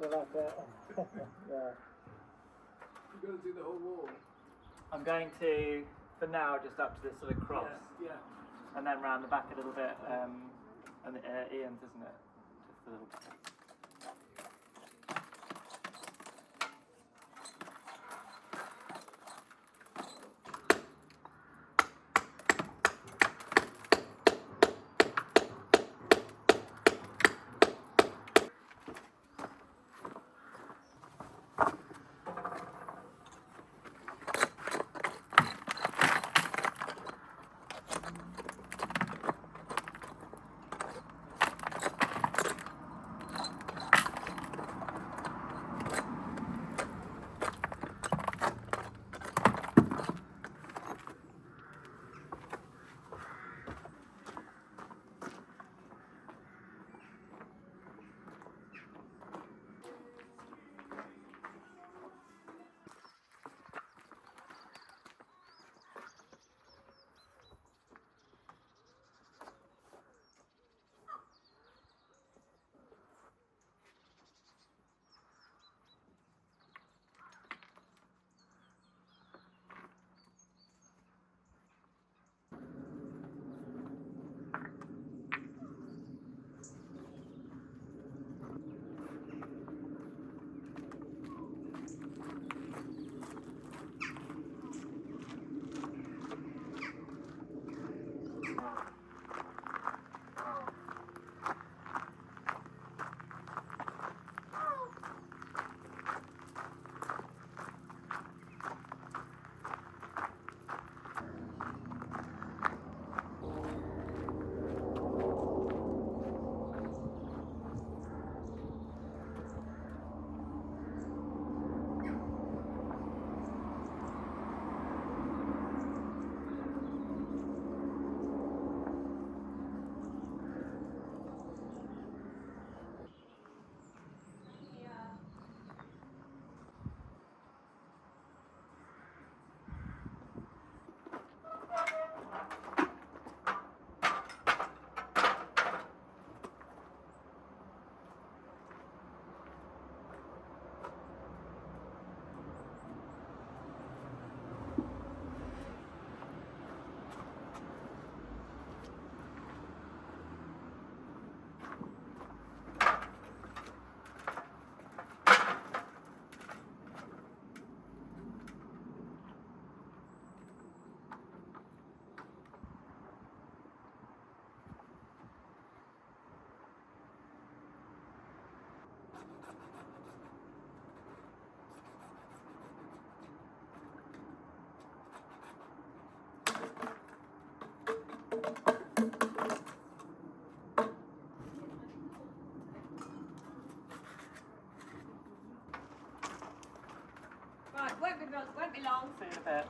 So that's it. Yeah. You're going to do the whole wall? I'm going to, for now, just up to this sort of cross. Yeah. And then round the back a little bit, and Ian's, isn't it? Just a little bit. Right, won't be long. See you in a bit.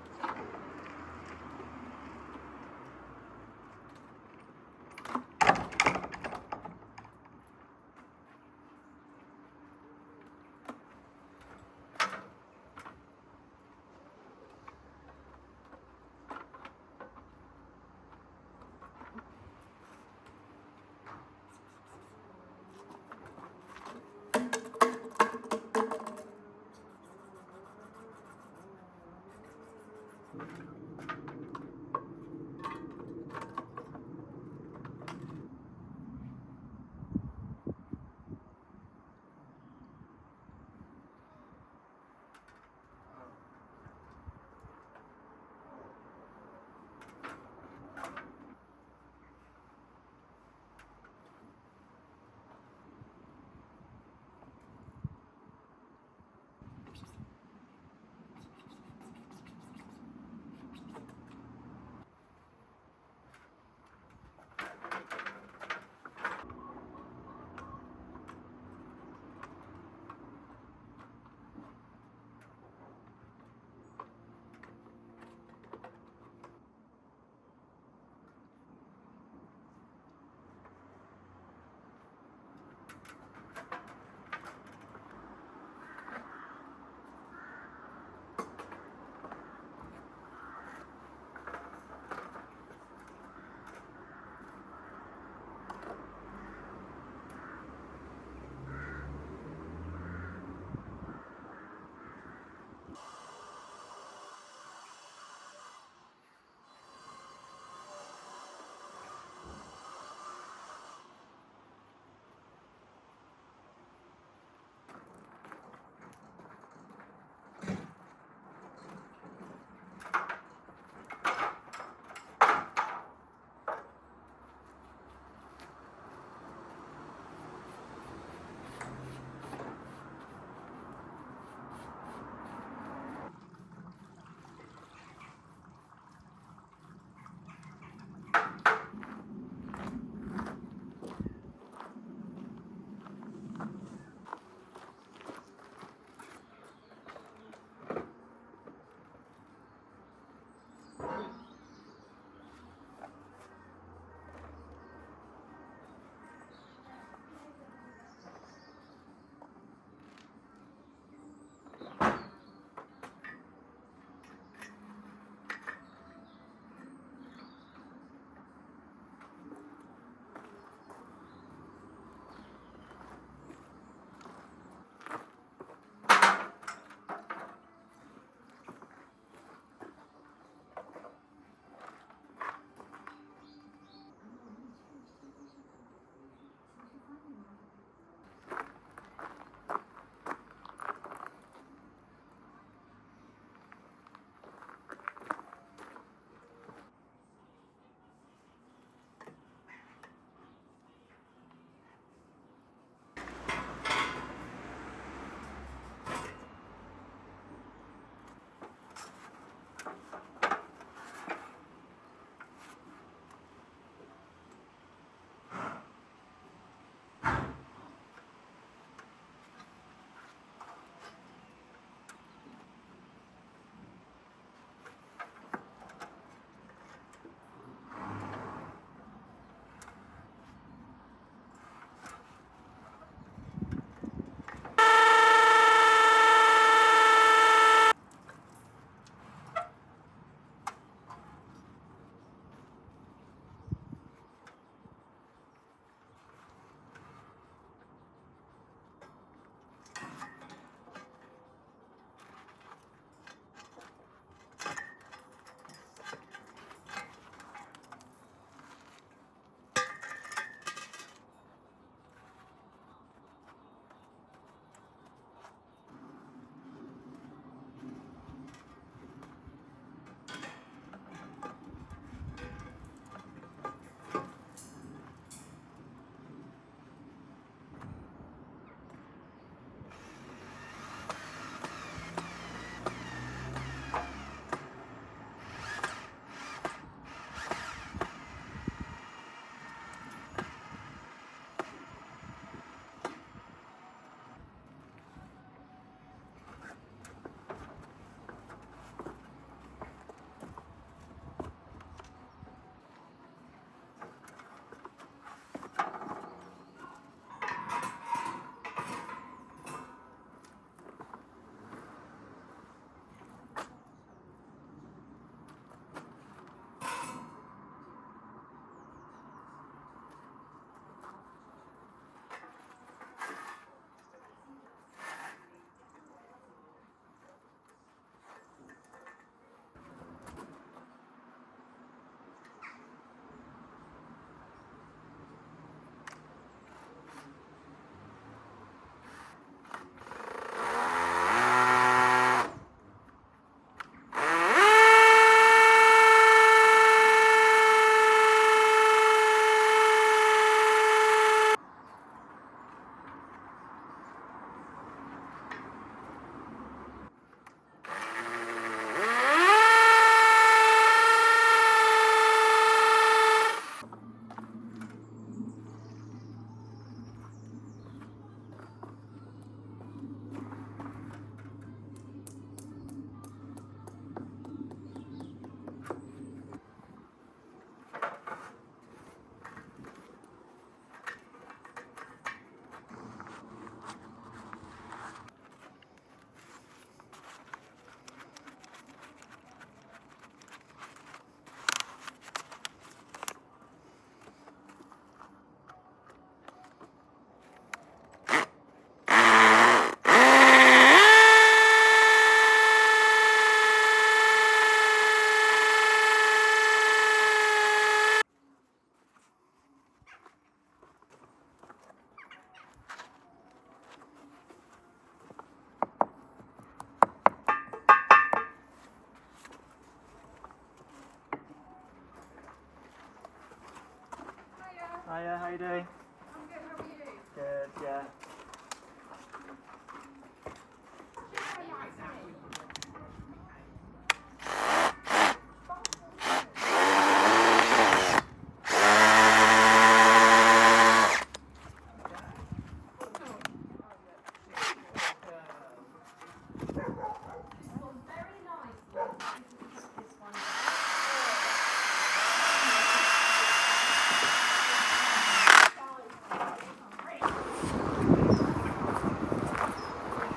doing? I'm good, how are you? Good, yeah.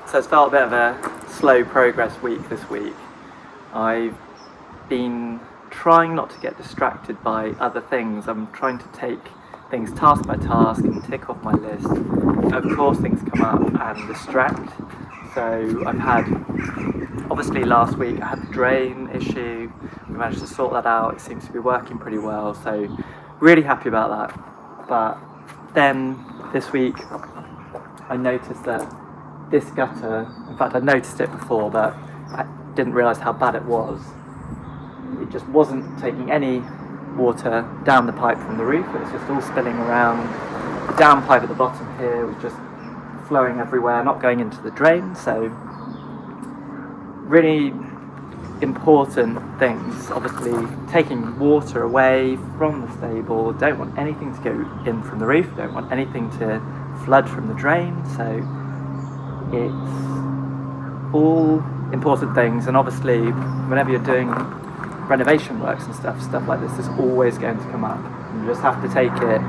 So it's felt a bit of a slow progress week this week. I've been trying not to get distracted by other things. I'm trying to take things task by task and tick off my list. Of course things come up and distract. So I've had, obviously last week I had the drain issue. We managed to sort that out. It seems to be working pretty well. So really happy about that. But then this week I noticed that this gutter, in fact I noticed it before but I didn't realise how bad it was. It just wasn't taking any water down the pipe from the roof, it was just all spilling around. The down pipe at the bottom here was just flowing everywhere, not going into the drain. So really important things, obviously taking water away from the stable, don't want anything to go in from the roof, don't want anything to flood from the drain. So it's all important things, and obviously whenever you're doing renovation works and stuff like this is always going to come up. You just have to take it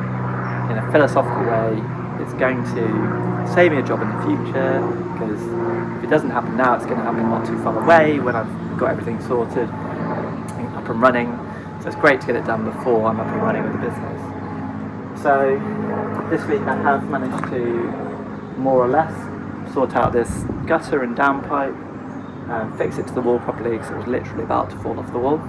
in a philosophical way. It's going to save me a job in the future, because if it doesn't happen now, it's going to happen not too far away when I've got everything sorted and up and running. So it's great to get it done before I'm up and running with the business. So this week I have managed to more or less sort out this gutter and downpipe, fix it to the wall properly, because it was literally about to fall off the wall,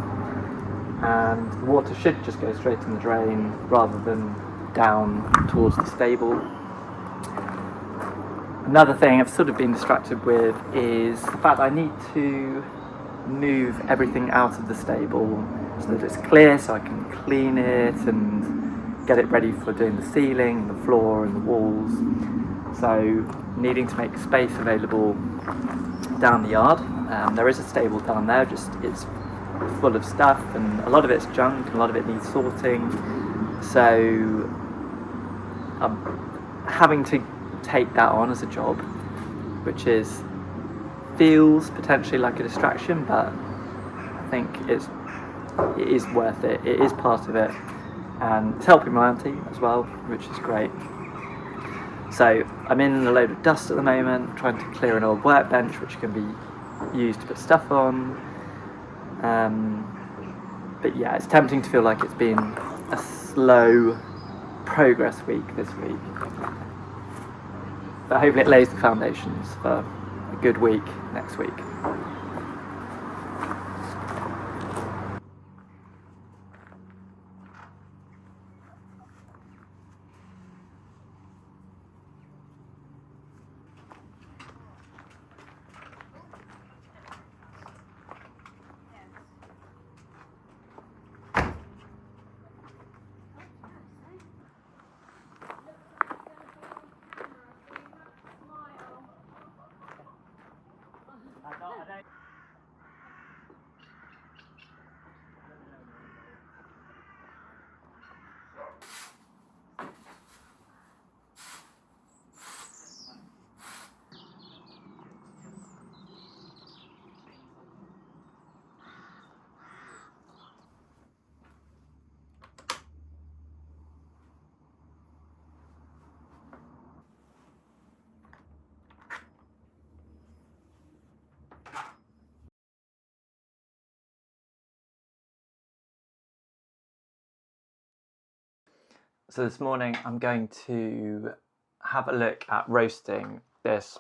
and the water should just go straight in the drain rather than down towards the stable. Another thing I've sort of been distracted with is the fact that I need to move everything out of the stable so that it's clear, so I can clean it and get it ready for doing the ceiling, the floor and the walls. So needing to make space available down the yard. There is a stable down there, just it's full of stuff and a lot of it's junk and a lot of it needs sorting. So I'm having to take that on as a job, which feels potentially like a distraction, but I think it is worth it. It is part of it, and it's helping my auntie as well, which is great. So I'm in a load of dust at the moment, trying to clear an old workbench which can be used to put stuff on. But yeah, it's tempting to feel like it's been a slow progress week this week. But hopefully it lays the foundations for a good week next week. So this morning I'm going to have a look at roasting this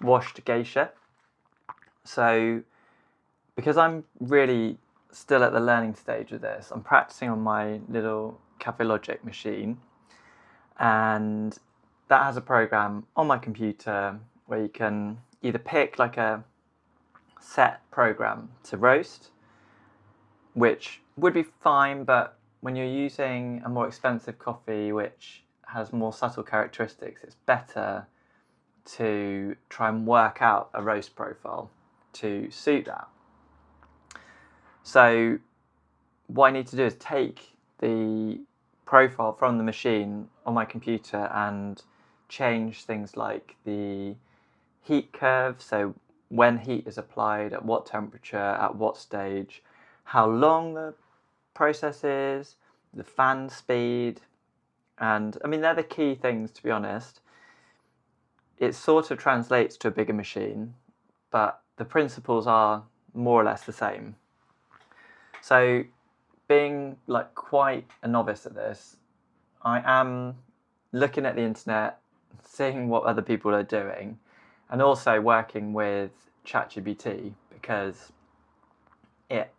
washed geisha. So because I'm really still at the learning stage of this, I'm practicing on my little Kaffelogic machine, and that has a program on my computer where you can either pick like a set program to roast, which would be fine, but when you're using a more expensive coffee, which has more subtle characteristics, it's better to try and work out a roast profile to suit that. So what I need to do is take the profile from the machine on my computer and change things like the heat curve, so when heat is applied, at what temperature, at what stage, how long the process is, the fan speed, and I mean they're the key things, to be honest. It sort of translates to a bigger machine, but the principles are more or less the same. So being like quite a novice at this, I am looking at the internet, seeing what other people are doing, and also working with ChatGPT because it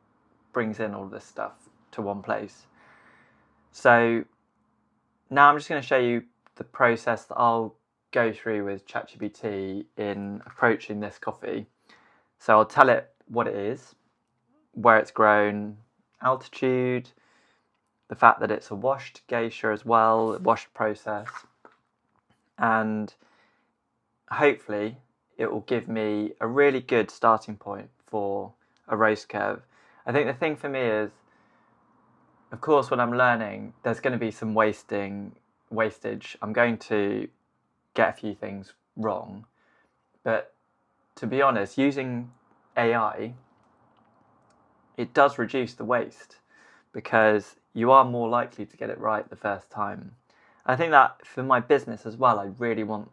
brings in all this stuff to one place. So now I'm just going to show you the process that I'll go through with ChatGPT in approaching this coffee. So I'll tell it what it is, where it's grown, altitude, the fact that it's a washed geisha as well, a washed process, and hopefully it will give me a really good starting point for a roast curve. I think the thing for me is, of course, when I'm learning, there's going to be some wastage. I'm going to get a few things wrong, but to be honest, using AI, it does reduce the waste because you are more likely to get it right the first time. I think that for my business as well, I really want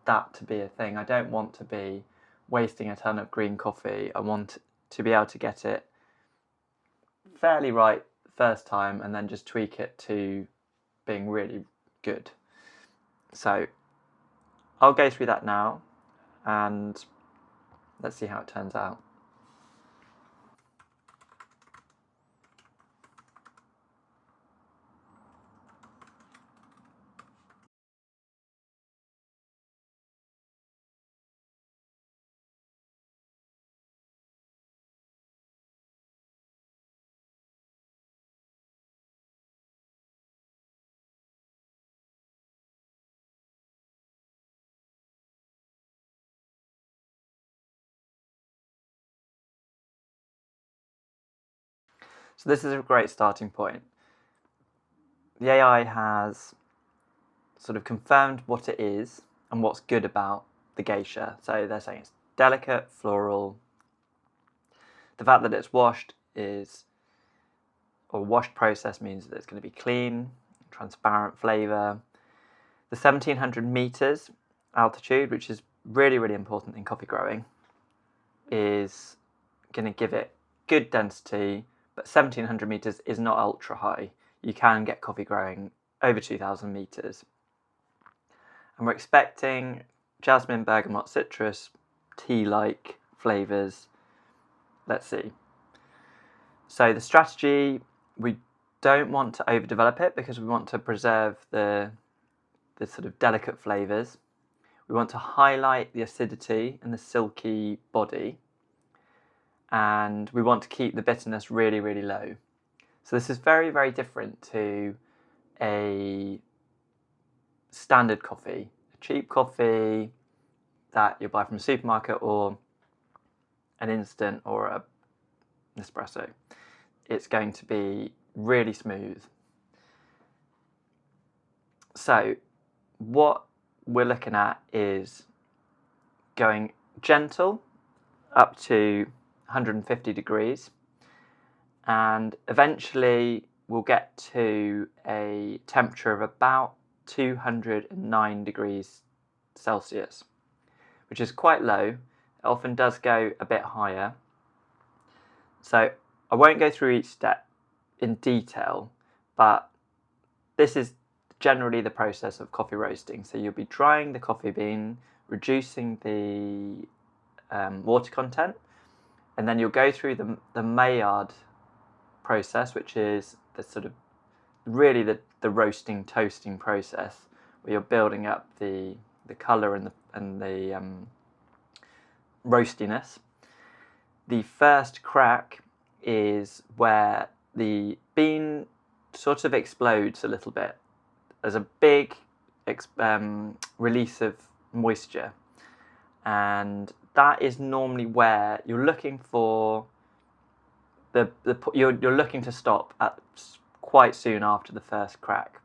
that to be a thing. I don't want to be wasting a ton of green coffee. I want to be able to get it fairly right the first time and then just tweak it to being really good. So I'll go through that now and let's see how it turns out. So this is a great starting point. The AI has sort of confirmed what it is and what's good about the geisha. So they're saying it's delicate, floral. The fact that it's washed washed process means that it's going to be clean, transparent flavour. The 1700 meters altitude, which is really, really important in coffee growing, is going to give it good density, but 1700 meters is not ultra high. You can get coffee growing over 2000 meters. And we're expecting jasmine, bergamot, citrus, tea-like flavours. Let's see. So the strategy, we don't want to overdevelop it because we want to preserve the sort of delicate flavours. We want to highlight the acidity and the silky body. And we want to keep the bitterness really, really low. So this is very, very different to a standard coffee, a cheap coffee that you buy from a supermarket or an instant or an espresso. It's going to be really smooth. So what we're looking at is going gentle up to 150 degrees, and eventually we'll get to a temperature of about 209 degrees Celsius, which is quite low. It often does go a bit higher. So I won't go through each step in detail, but this is generally the process of coffee roasting. So you'll be drying the coffee bean, reducing the water content, and then you'll go through the Maillard process, which is the sort of really the roasting, toasting process, where you're building up the colour and the roastiness. The first crack is where the bean sort of explodes a little bit. There's a big release of moisture, and that is normally where you're looking for you're looking to stop at quite soon after the first crack.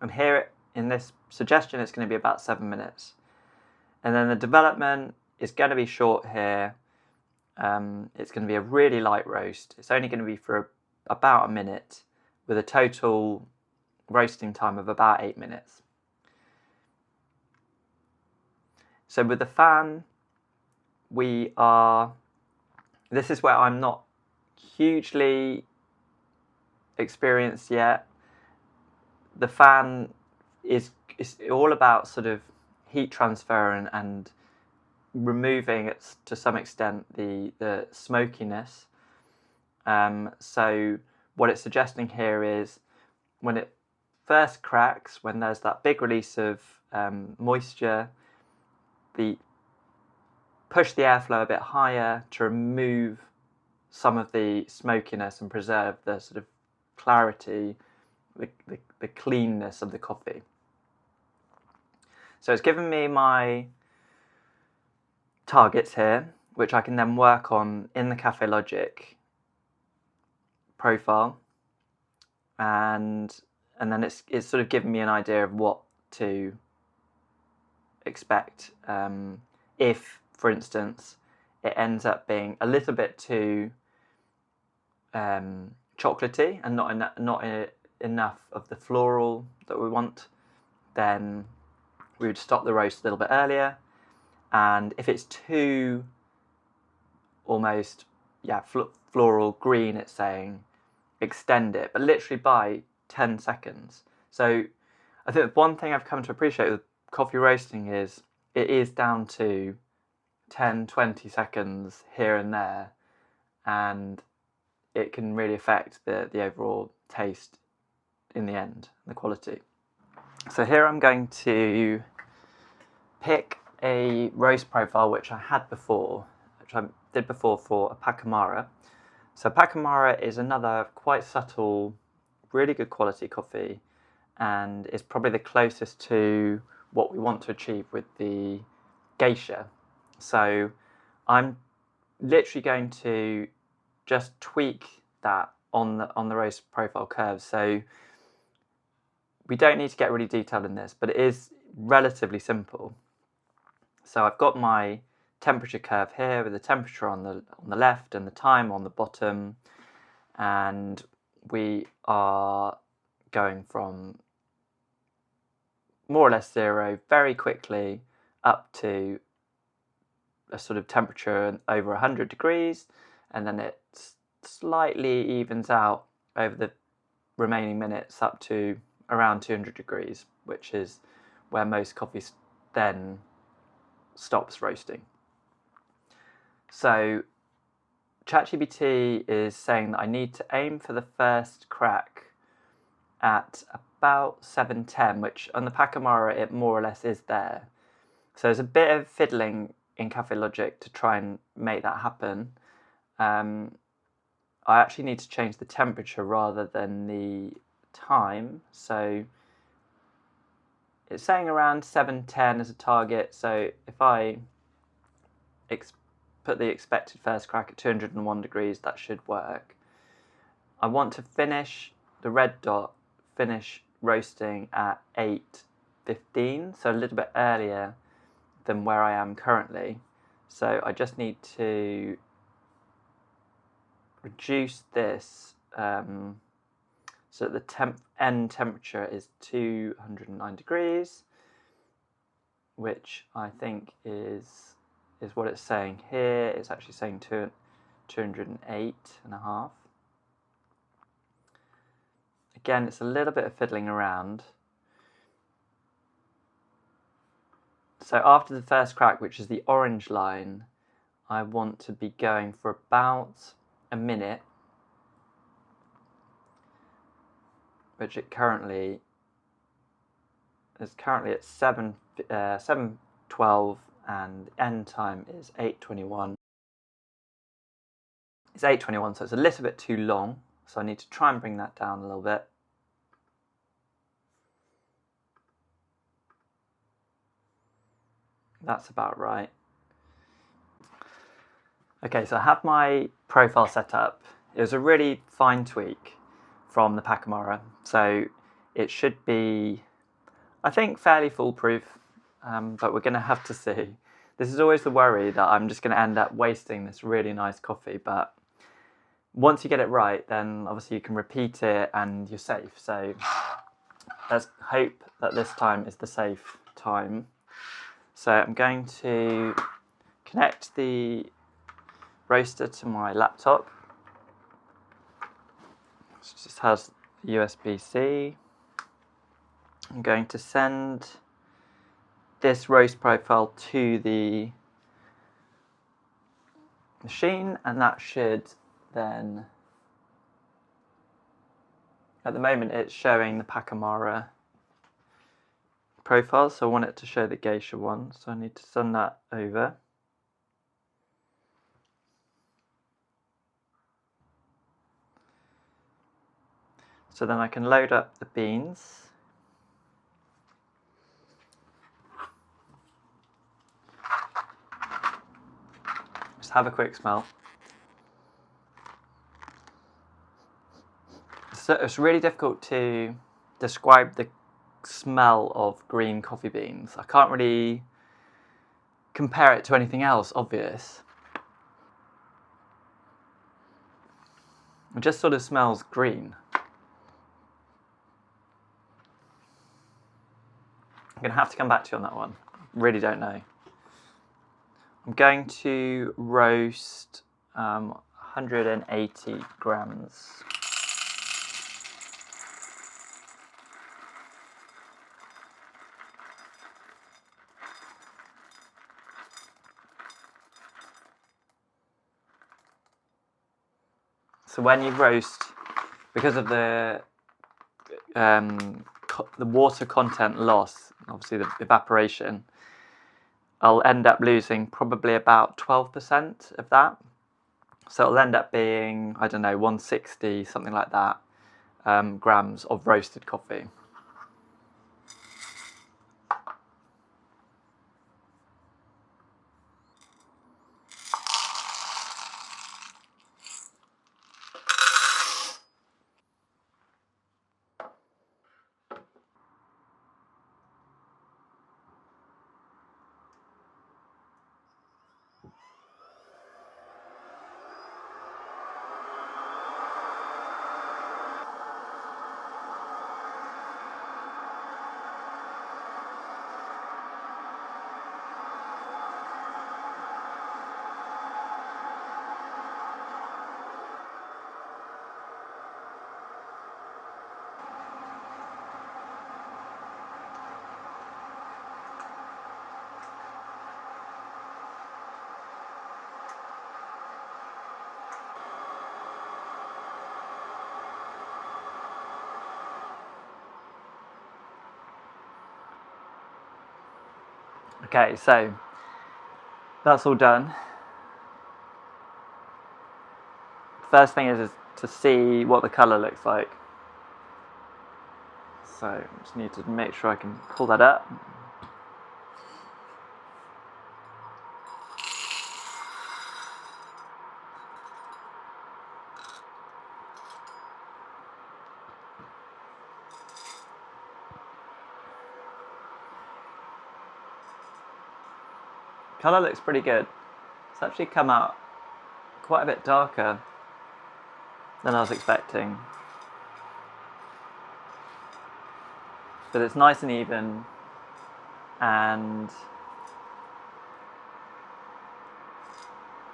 And here in this suggestion, it's going to be about 7 minutes, and then the development is going to be short here. It's going to be a really light roast. It's only going to be for about a minute, with a total roasting time of about 8 minutes. So with the fan, this is where I'm not hugely experienced yet. The fan is all about sort of heat transfer and removing it to some extent the smokiness. So what it's suggesting here is when it first cracks, when there's that big release of moisture, push the airflow a bit higher to remove some of the smokiness and preserve the sort of clarity, the cleanness of the coffee. So it's given me my targets here, which I can then work on in the Kaffelogic profile, and then it's sort of given me an idea of what to expect if, for instance, it ends up being a little bit too chocolatey and not enough of the floral that we want, then we would stop the roast a little bit earlier. And if it's too almost floral green, it's saying extend it, but literally by 10 seconds. So I think one thing I've come to appreciate with coffee roasting is it is down to 10-20 seconds here and there, and it can really affect the overall taste in the end, the quality. So here I'm going to pick a roast profile which I had before, which I did before for a Pacamara. So Pacamara is another quite subtle, really good quality coffee, and is probably the closest to what we want to achieve with the geisha. So I'm literally going to just tweak that on the roast profile curve. So we don't need to get really detailed in this, but it is relatively simple. So I've got my temperature curve here with the temperature on the left and the time on the bottom, and we are going from more or less 0 very quickly up to a sort of temperature over 100 degrees, and then it slightly evens out over the remaining minutes up to around 200 degrees, which is where most coffee then stops roasting. So ChatGPT is saying that I need to aim for the first crack at about 7:10, which on the Pacamara it more or less is there. So there's a bit of fiddling in Kaffelogic to try and make that happen. I actually need to change the temperature rather than the time. So it's saying around 7:10 as a target. So if I put the expected first crack at 201 degrees, that should work. I want to finish the red dot, finish roasting at 8:15, so a little bit earlier than where I am currently. So I just need to reduce this so that the end temperature is 209 degrees, which I think is what it's saying here. It's actually saying 208.5. Again, it's a little bit of fiddling around. So after the first crack, which is the orange line, I want to be going for about a minute, which it currently is at 7:12, and end time is 8:21. It's 8:21, so it's a little bit too long, so I need to try and bring that down a little bit. That's about right. Okay, so I have my profile set up. It was a really fine tweak from the Pacamara, so it should be, I think, fairly foolproof, but we're going to have to see. This is always the worry that I'm just going to end up wasting this really nice coffee, but once you get it right, then obviously you can repeat it and you're safe. So let's hope that this time is the safe time. So I'm going to connect the roaster to my laptop. It just has USB-C. I'm going to send this roast profile to the machine, and that should then, at the moment it's showing the Pacamara profile, so I want it to show the geisha one, so I need to send that over. So then I can load up the beans. Just have a quick smell. So it's really difficult to describe the smell of green coffee beans. I can't really compare it to anything else obvious. It just sort of smells green. I'm going to have to come back to you on that one. Really don't know. I'm going to roast 180 grams. So when you roast, because of the water content loss, obviously the evaporation, I'll end up losing probably about 12% of that. So it'll end up being, I don't know, 160, something like that, grams of roasted coffee. Okay, so that's all done. First thing is to see what the colour looks like. So I just need to make sure I can pull that up. Colour looks pretty good. It's actually come out quite a bit darker than I was expecting. But it's nice and even, and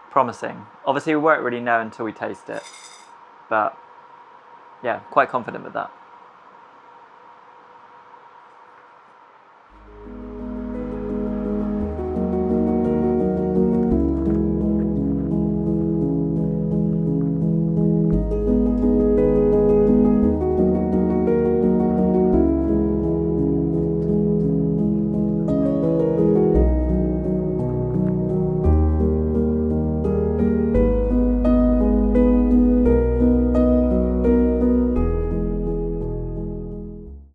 promising. Obviously we won't really know until we taste it, but yeah, quite confident with that.